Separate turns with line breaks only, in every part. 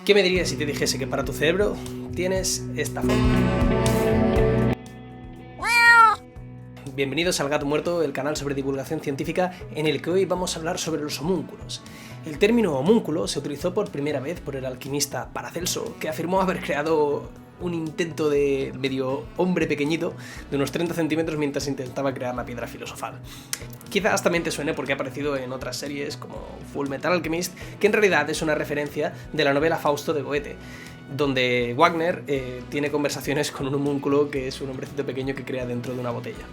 ¿Qué me dirías si te dijese que para tu cerebro tienes esta forma? Bienvenidos al Gato Muerto, el canal sobre divulgación científica en el que hoy vamos a hablar sobre los homúnculos. El término homúnculo se utilizó por primera vez por el alquimista Paracelso, que afirmó haber creado un intento de medio hombre pequeñito de unos 30 centímetros mientras intentaba crear la piedra filosofal. Quizás también te suene porque ha aparecido en otras series como Full Metal Alchemist, que en realidad es una referencia de la novela Fausto de Goethe, donde Wagner tiene conversaciones con un homúnculo que es un hombrecito pequeño que crea dentro de una botella.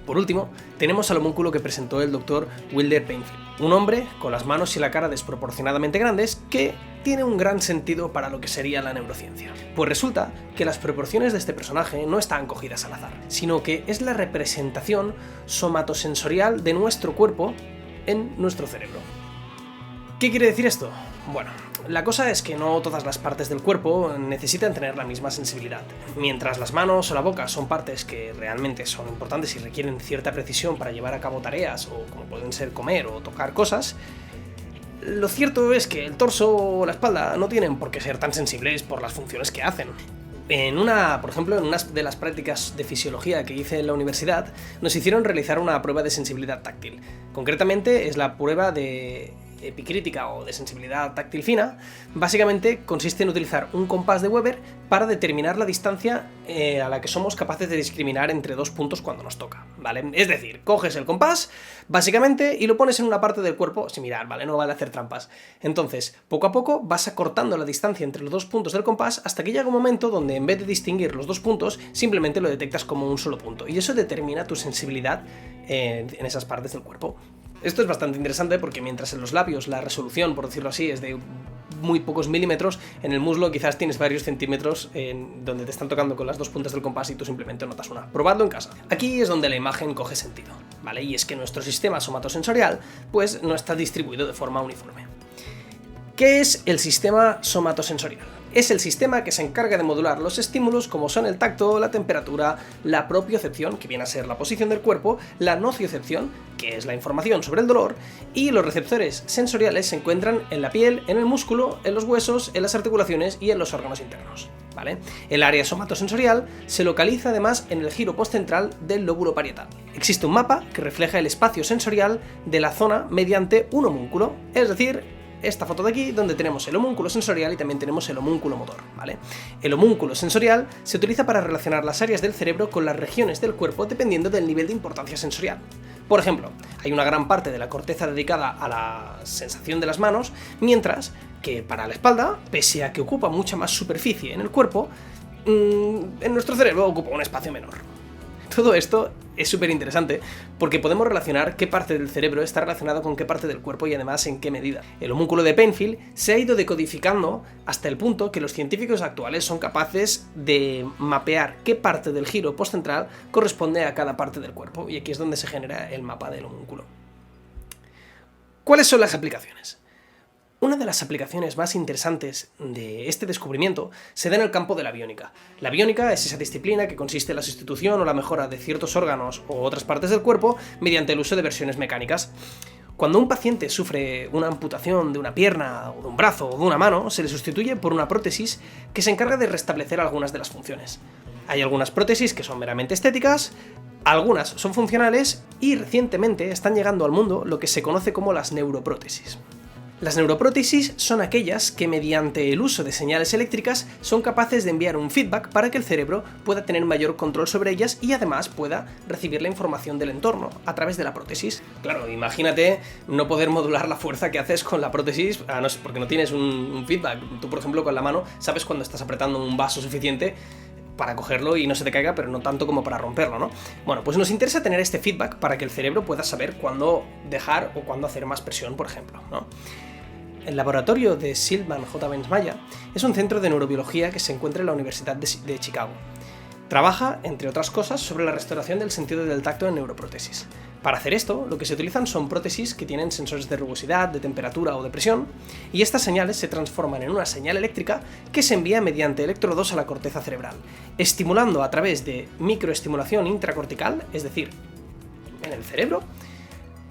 Por último, tenemos al homúnculo que presentó el Dr. Wilder Penfield, un hombre con las manos y la cara desproporcionadamente grandes que tiene un gran sentido para lo que sería la neurociencia. Pues resulta que las proporciones de este personaje no están cogidas al azar, sino que es la representación somatosensorial de nuestro cuerpo en nuestro cerebro. ¿Qué quiere decir esto? Bueno, la cosa es que no todas las partes del cuerpo necesitan tener la misma sensibilidad. Mientras las manos o la boca son partes que realmente son importantes y requieren cierta precisión para llevar a cabo tareas, o como pueden ser comer o tocar cosas, lo cierto es que el torso o la espalda no tienen por qué ser tan sensibles por las funciones que hacen. Por ejemplo, en una de las prácticas de fisiología que hice en la universidad, nos hicieron realizar una prueba de sensibilidad táctil. Concretamente es la prueba de epicrítica o de sensibilidad táctil fina. Básicamente consiste en utilizar un compás de Weber para determinar la distancia a la que somos capaces de discriminar entre dos puntos cuando nos toca, ¿vale? Es decir, coges el compás, básicamente, y lo pones en una parte del cuerpo sin mirar, ¿vale? No vale hacer trampas. Entonces, poco a poco vas acortando la distancia entre los dos puntos del compás hasta que llega un momento donde en vez de distinguir los dos puntos, simplemente lo detectas como un solo punto. Y eso determina tu sensibilidad en esas partes del cuerpo. Esto es bastante interesante porque mientras en los labios la resolución, por decirlo así, es de muy pocos milímetros, en el muslo quizás tienes varios centímetros donde te están tocando con las dos puntas del compás y tú simplemente notas una. Probadlo en casa. Aquí es donde la imagen coge sentido, ¿vale? Y es que nuestro sistema somatosensorial pues no está distribuido de forma uniforme. ¿Qué es el sistema somatosensorial? Es el sistema que se encarga de modular los estímulos como son el tacto, la temperatura, la propiocepción, que viene a ser la posición del cuerpo, la nociocepción, que es la información sobre el dolor, y los receptores sensoriales se encuentran en la piel, en el músculo, en los huesos, en las articulaciones y en los órganos internos, ¿vale? El área somatosensorial se localiza además en el giro postcentral del lóbulo parietal. Existe un mapa que refleja el espacio sensorial de la zona mediante un homúnculo, es decir, esta foto de aquí, donde tenemos el homúnculo sensorial y también tenemos el homúnculo motor, ¿vale? El homúnculo sensorial se utiliza para relacionar las áreas del cerebro con las regiones del cuerpo dependiendo del nivel de importancia sensorial. Por ejemplo, hay una gran parte de la corteza dedicada a la sensación de las manos, mientras que para la espalda, pese a que ocupa mucha más superficie en el cuerpo, en nuestro cerebro ocupa un espacio menor. Todo esto es súper interesante porque podemos relacionar qué parte del cerebro está relacionado con qué parte del cuerpo y además en qué medida. El homúnculo de Penfield se ha ido decodificando hasta el punto que los científicos actuales son capaces de mapear qué parte del giro postcentral corresponde a cada parte del cuerpo, y aquí es donde se genera el mapa del homúnculo. ¿Cuáles son las aplicaciones? Una de las aplicaciones más interesantes de este descubrimiento se da en el campo de la biónica. La biónica es esa disciplina que consiste en la sustitución o la mejora de ciertos órganos o otras partes del cuerpo mediante el uso de versiones mecánicas. Cuando un paciente sufre una amputación de una pierna, o de un brazo o de una mano, se le sustituye por una prótesis que se encarga de restablecer algunas de las funciones. Hay algunas prótesis que son meramente estéticas, algunas son funcionales y recientemente están llegando al mundo lo que se conoce como las neuroprótesis. Las neuroprótesis son aquellas que mediante el uso de señales eléctricas son capaces de enviar un feedback para que el cerebro pueda tener mayor control sobre ellas y además pueda recibir la información del entorno a través de la prótesis. Claro, imagínate no poder modular la fuerza que haces con la prótesis porque no tienes un feedback. Tú, por ejemplo, con la mano sabes cuando estás apretando un vaso suficiente para cogerlo y no se te caiga, pero no tanto como para romperlo, ¿no? Bueno, pues nos interesa tener este feedback para que el cerebro pueda saber cuándo dejar o cuándo hacer más presión, por ejemplo, ¿no? El laboratorio de Silvan J. Bensmaya es un centro de neurobiología que se encuentra en la Universidad de Chicago. Trabaja, entre otras cosas, sobre la restauración del sentido del tacto en neuroprótesis. Para hacer esto, lo que se utilizan son prótesis que tienen sensores de rugosidad, de temperatura o de presión, y estas señales se transforman en una señal eléctrica que se envía mediante electrodos a la corteza cerebral, estimulando a través de microestimulación intracortical, es decir, en el cerebro,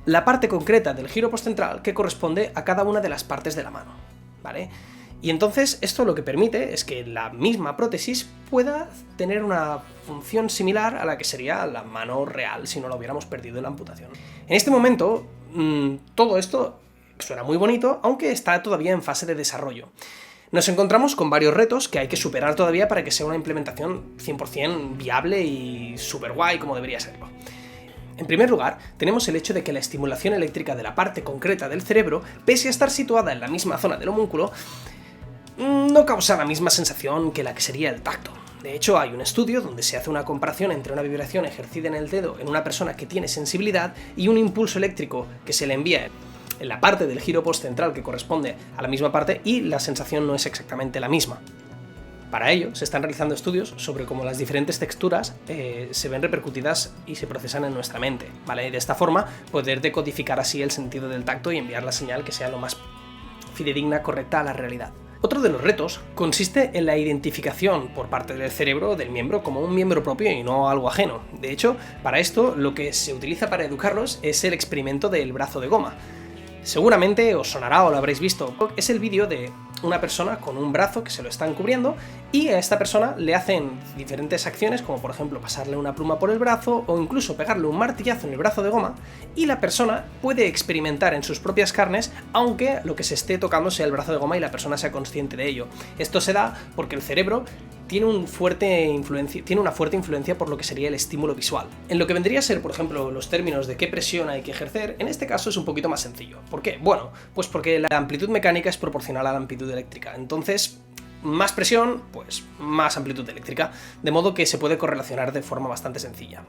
la parte concreta del giro postcentral que corresponde a cada una de las partes de la mano, ¿vale? Y entonces esto lo que permite es que la misma prótesis pueda tener una función similar a la que sería la mano real si no la hubiéramos perdido en la amputación. En este momento, todo esto suena muy bonito, aunque está todavía en fase de desarrollo. Nos encontramos con varios retos que hay que superar todavía para que sea una implementación 100% viable y súper guay como debería serlo. En primer lugar, tenemos el hecho de que la estimulación eléctrica de la parte concreta del cerebro, pese a estar situada en la misma zona del homúnculo, no causa la misma sensación que la que sería el tacto. De hecho, hay un estudio donde se hace una comparación entre una vibración ejercida en el dedo en una persona que tiene sensibilidad y un impulso eléctrico que se le envía en la parte del giro postcentral que corresponde a la misma parte, y la sensación no es exactamente la misma. Para ello, se están realizando estudios sobre cómo las diferentes texturas se ven repercutidas y se procesan en nuestra mente, ¿vale? De esta forma, poder decodificar así el sentido del tacto y enviar la señal que sea lo más fidedigna, correcta a la realidad. Otro de los retos consiste en la identificación por parte del cerebro del miembro como un miembro propio y no algo ajeno. De hecho, para esto, lo que se utiliza para educarlos es el experimento del brazo de goma. Seguramente os sonará o lo habréis visto. Es el vídeo de una persona con un brazo que se lo están cubriendo y a esta persona le hacen diferentes acciones, como por ejemplo pasarle una pluma por el brazo o incluso pegarle un martillazo en el brazo de goma, y la persona puede experimentar en sus propias carnes, aunque lo que se esté tocando sea el brazo de goma y la persona sea consciente de ello. Esto se da porque el cerebro tiene una fuerte influencia por lo que sería el estímulo visual. En lo que vendría a ser, por ejemplo, los términos de qué presión hay que ejercer, en este caso es un poquito más sencillo. ¿Por qué? Bueno, pues porque la amplitud mecánica es proporcional a la amplitud eléctrica. Entonces, más presión, pues más amplitud eléctrica, de modo que se puede correlacionar de forma bastante sencilla.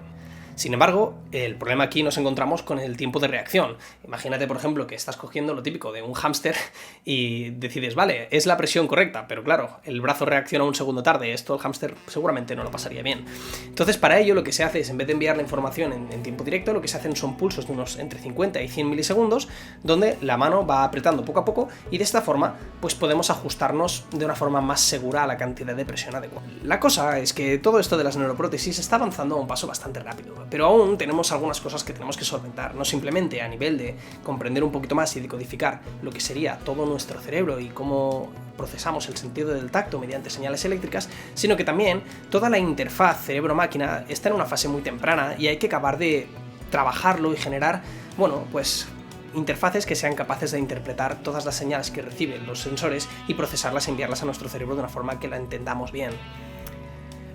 Sin embargo, el problema aquí nos encontramos con el tiempo de reacción. Imagínate, por ejemplo, que estás cogiendo lo típico de un hámster y decides, vale, es la presión correcta, pero claro, el brazo reacciona un segundo tarde, esto el hámster seguramente no lo pasaría bien. Entonces, para ello lo que se hace es, en vez de enviar la información en tiempo directo, lo que se hacen son pulsos de unos entre 50 y 100 milisegundos, donde la mano va apretando poco a poco y de esta forma, pues podemos ajustarnos de una forma más segura a la cantidad de presión adecuada. La cosa es que todo esto de las neuroprótesis está avanzando a un paso bastante rápido, pero aún tenemos algunas cosas que tenemos que solventar, no simplemente a nivel de comprender un poquito más y decodificar lo que sería todo nuestro cerebro y cómo procesamos el sentido del tacto mediante señales eléctricas, sino que también toda la interfaz cerebro-máquina está en una fase muy temprana y hay que acabar de trabajarlo y generar, bueno, pues interfaces que sean capaces de interpretar todas las señales que reciben los sensores y procesarlas y enviarlas a nuestro cerebro de una forma que la entendamos bien.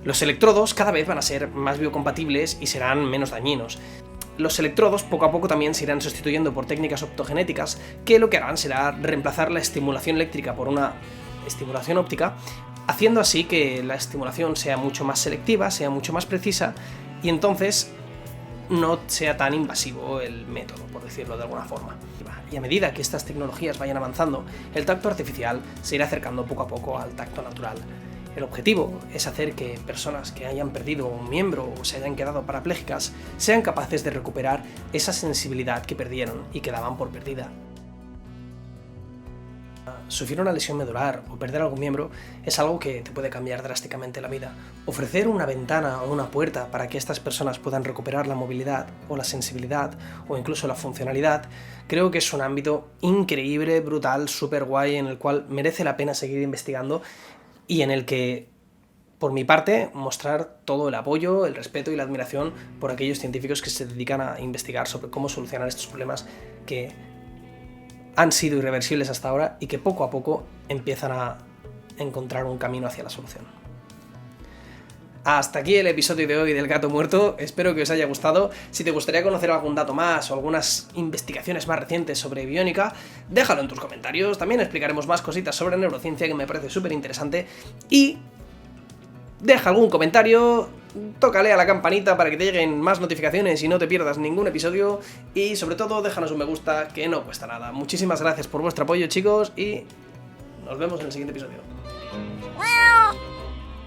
Los electrodos cada vez van a ser más biocompatibles y serán menos dañinos. Los electrodos poco a poco también se irán sustituyendo por técnicas optogenéticas que lo que harán será reemplazar la estimulación eléctrica por una estimulación óptica, haciendo así que la estimulación sea mucho más selectiva, sea mucho más precisa y entonces no sea tan invasivo el método, por decirlo de alguna forma. Y a medida que estas tecnologías vayan avanzando, el tacto artificial se irá acercando poco a poco al tacto natural. El objetivo es hacer que personas que hayan perdido un miembro o se hayan quedado parapléjicas sean capaces de recuperar esa sensibilidad que perdieron y que daban por perdida. Sufrir una lesión medular o perder algún miembro es algo que te puede cambiar drásticamente la vida. Ofrecer una ventana o una puerta para que estas personas puedan recuperar la movilidad o la sensibilidad o incluso la funcionalidad, creo que es un ámbito increíble, brutal, súper guay, en el cual merece la pena seguir investigando y en el que, por mi parte, mostrar todo el apoyo, el respeto y la admiración por aquellos científicos que se dedican a investigar sobre cómo solucionar estos problemas que han sido irreversibles hasta ahora y que poco a poco empiezan a encontrar un camino hacia la solución. Hasta aquí el episodio de hoy del Gato Muerto, espero que os haya gustado. Si te gustaría conocer algún dato más o algunas investigaciones más recientes sobre biónica, déjalo en tus comentarios, también explicaremos más cositas sobre neurociencia que me parece súper interesante y deja algún comentario, tócale a la campanita para que te lleguen más notificaciones y no te pierdas ningún episodio y sobre todo déjanos un me gusta que no cuesta nada. Muchísimas gracias por vuestro apoyo, chicos, y nos vemos en el siguiente episodio.